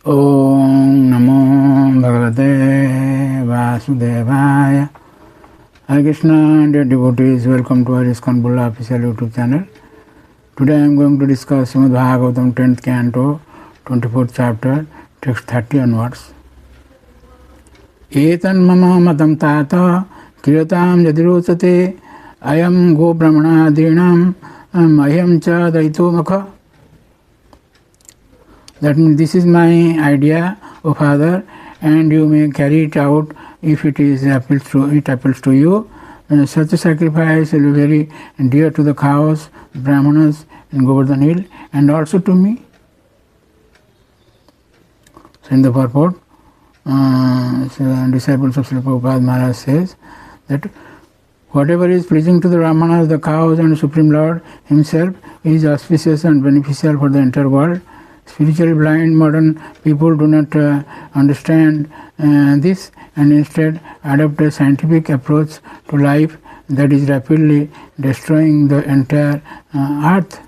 Om Namo Bhagavate Vasudevaya. Hare Krishna, dear devotees, welcome to our ISKCON Bulla official YouTube channel. Today I am going to discuss Srimad Bhagavatam 10th canto, 24th chapter, text 30 onwards. Etan mama matam tata kriyatam yadirocate ayam go brahmana adinam ayam cha daito makha. That means this is my idea, O Father, and you may carry it out if it appeals to you. Such a sacrifice will be very dear to the cows, brahmanas in Govardhan hill, and also to me. So in the purport, disciples of Srila Prabhupada Maharaj says that whatever is pleasing to the brahmanas, the cows, and Supreme Lord Himself is auspicious and beneficial for the entire world. Spiritually blind modern people do not understand this, and instead adopt a scientific approach to life that is rapidly destroying the entire earth.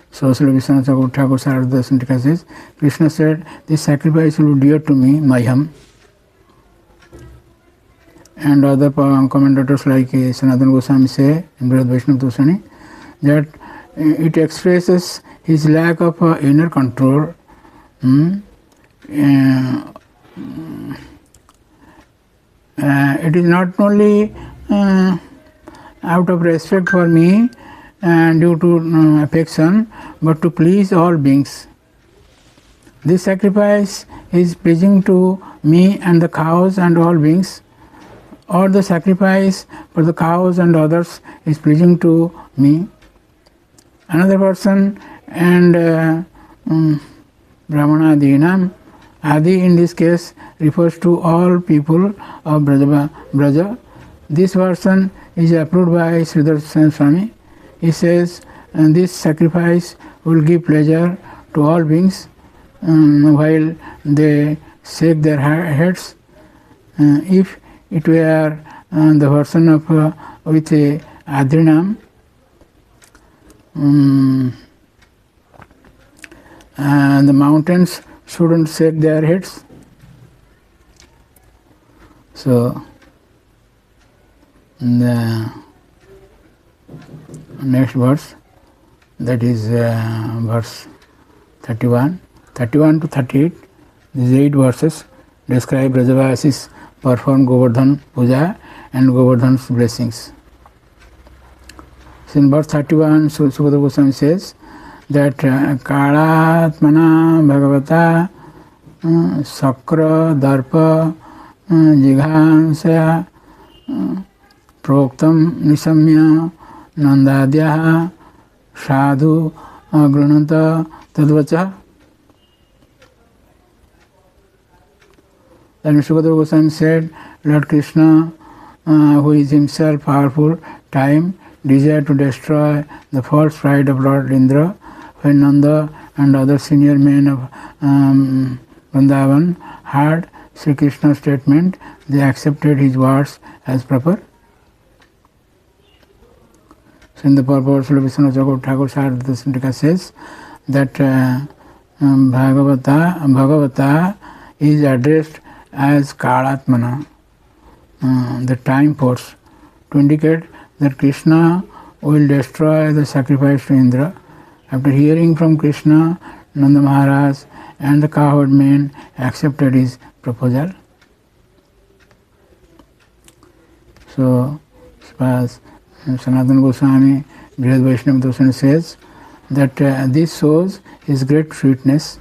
So Srila Vishwanath Thakur Sarada Santika says, Krishna said, this sacrifice will be dear to me, Mayam. And other commentators like Sanatana Goswami say in Brihad Vaishnava Tosani that it expresses his lack of inner control. It is not only out of respect for me and due to affection, but to please all beings. This sacrifice is pleasing to me and the cows and all beings, or the sacrifice for the cows and others is pleasing to me, another person, and Brahmana Adinam. Adi in this case refers to all people of Braja. This version is approved by Sridhar Swami. He says, this sacrifice will give pleasure to all beings while they shake their heads. If it were the version of with a Adrinam, the mountains shouldn't shake their heads. So the next verse, that is verse 31 to 38, these 8 verses describe Brajavasis perform Govardhan Puja and Govardhan's blessings. So in verse 31, Sukadeva Goswami says that Kalatmana Bhagavata Sakra Darpa Jighansaya Proktam Nisamya Nandadyaha Sadhu Grunanta Tadvacha. Then Sukadeva Goswami said, Lord Krishna, who is himself powerful, time, desired to destroy the false pride of Lord Indra. When Nanda and other senior men of Vrindavan heard Sri Krishna's statement, they accepted his words as proper. So in the purport, Srila Vishwanath Thakur Sarada Santika says that Bhagavata is addressed as Kalatmana, the time force, to indicate that Krishna will destroy the sacrifice to Indra. After hearing from Krishna, Nanda Maharaj and the cowherd men accepted his proposal. So, as Sanatana Goswami, Brihad Vaishnava Tosani says that this shows his great sweetness.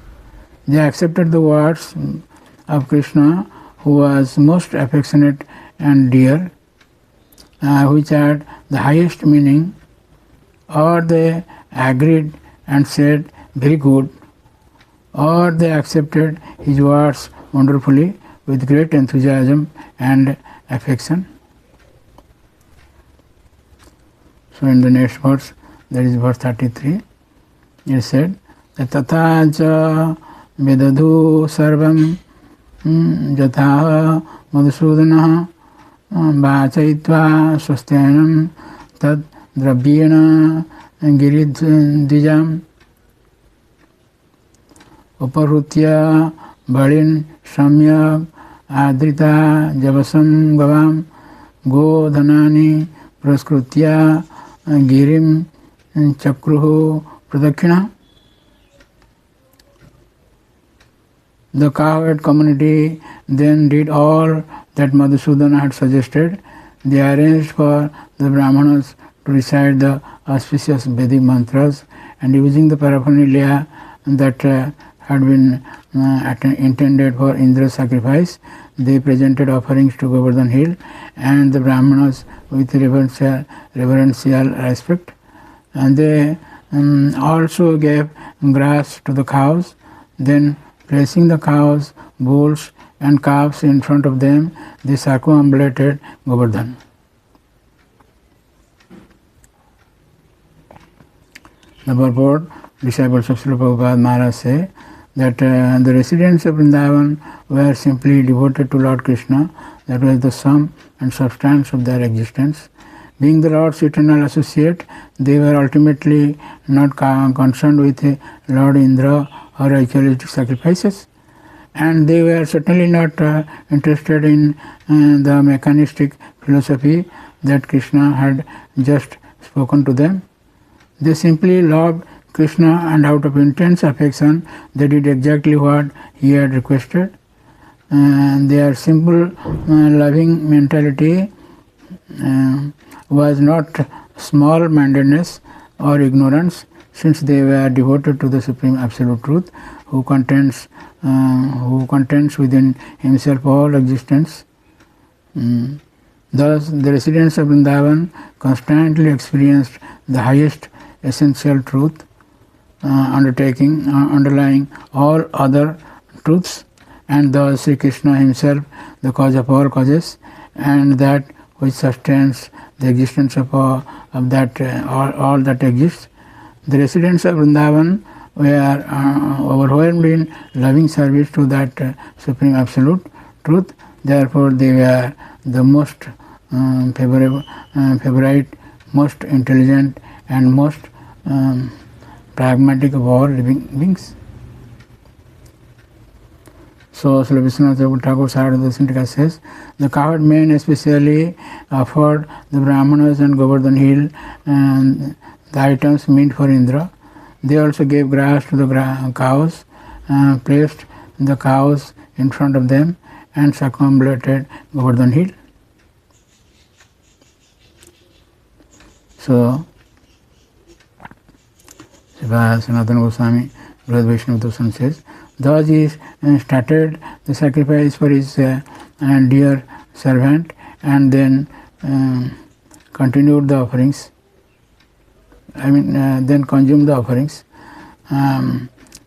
They accepted the words of Krishna, who was most affectionate and dear, which had the highest meaning, or they agreed and said, very good, or they accepted his words wonderfully with great enthusiasm and affection. So in the next verse, that is verse 33, it said, Tata cha vedadhu sarvam jatha madhusudana vachayitva swastyanam tad dravyena giridvijam Uparutya Balin Samyak Adrita Javasam Gavam Godhanani Praskrutya Girim Chakruhu Pradakshina. The cowherd community then did all that Madhusudana had suggested. They arranged for the Brahmanas to recite the auspicious Vedic mantras, and using the paraphernalia that had been intended for Indra's sacrifice, they presented offerings to Govardhan hill, and the Brahmanas with reverential respect. And they also gave grass to the cows. Then, placing the cows, bulls and calves in front of them, they circumambulated Govardhan. The purport, disciples of Srila Prabhupada Maharaj say that the residents of Vrindavan were simply devoted to Lord Krishna. That was the sum and substance of their existence. Being the Lord's eternal associate, they were ultimately not concerned with Lord Indra or ritualistic sacrifices, and they were certainly not interested in the mechanistic philosophy that Krishna had just spoken to them. They simply loved Krishna, and out of intense affection they did exactly what he had requested. Their simple loving mentality was not small-mindedness or ignorance, since they were devoted to the Supreme Absolute Truth, who contains within himself all existence. Thus, the residents of Vrindavan constantly experienced the highest essential truth, underlying all other truths, and thus Sri Krishna himself, the cause of all causes, and that which sustains the existence of all that exists. The residents of Vrindavan were overwhelmed in loving service to that Supreme Absolute Truth. Therefore, they were the most favorite, most intelligent, and most pragmatic of all living beings. So, Srila Vishwanath Thakur Sarada says, the cowherd men especially offered the Brahmanas and Govardhan hill and the items meant for Indra. They also gave grass to the cows, placed the cows in front of them, and circumambulated Govardhan hill. So, Sanatana Goswami, Brother Vaishnava Darshan says, thus he started the sacrifice for his dear servant, and then continued the offerings. Then consumed the offerings.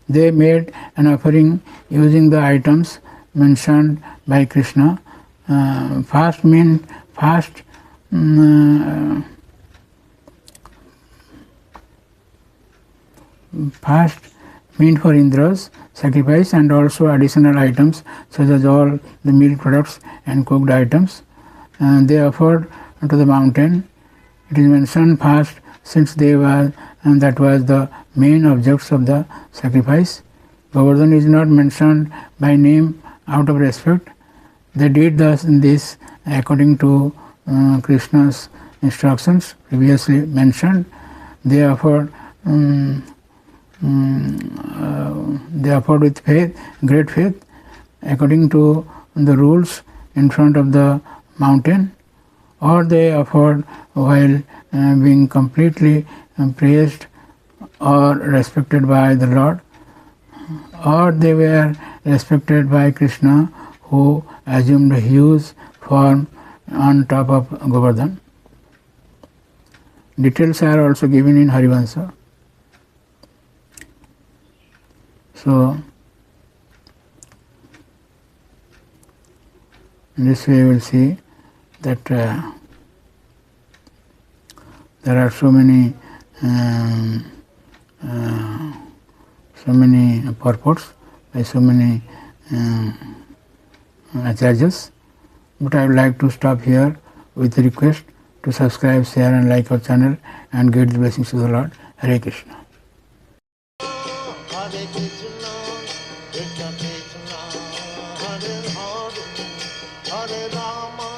They made an offering using the items mentioned by Krishna. Fast meant for Indra's sacrifice, and also additional items such as all the milk products and cooked items. They offered to the mountain. It is mentioned fast since that was the main objects of the sacrifice. Govardhan is not mentioned by name out of respect. They did this according to Krishna's instructions previously mentioned. They offered with great faith, according to the rules in front of the mountain, or they offered while being completely praised or respected by the Lord, or they were respected by Krishna, who assumed a huge form on top of Govardhan. Details are also given in Harivansa. So, in this way we will see that there are so many purports by so many acharyas, but I would like to stop here with a request to subscribe, share and like our channel and get the blessings of the Lord. Hare Krishna. Krishna, Hare Hare, Hare Rama,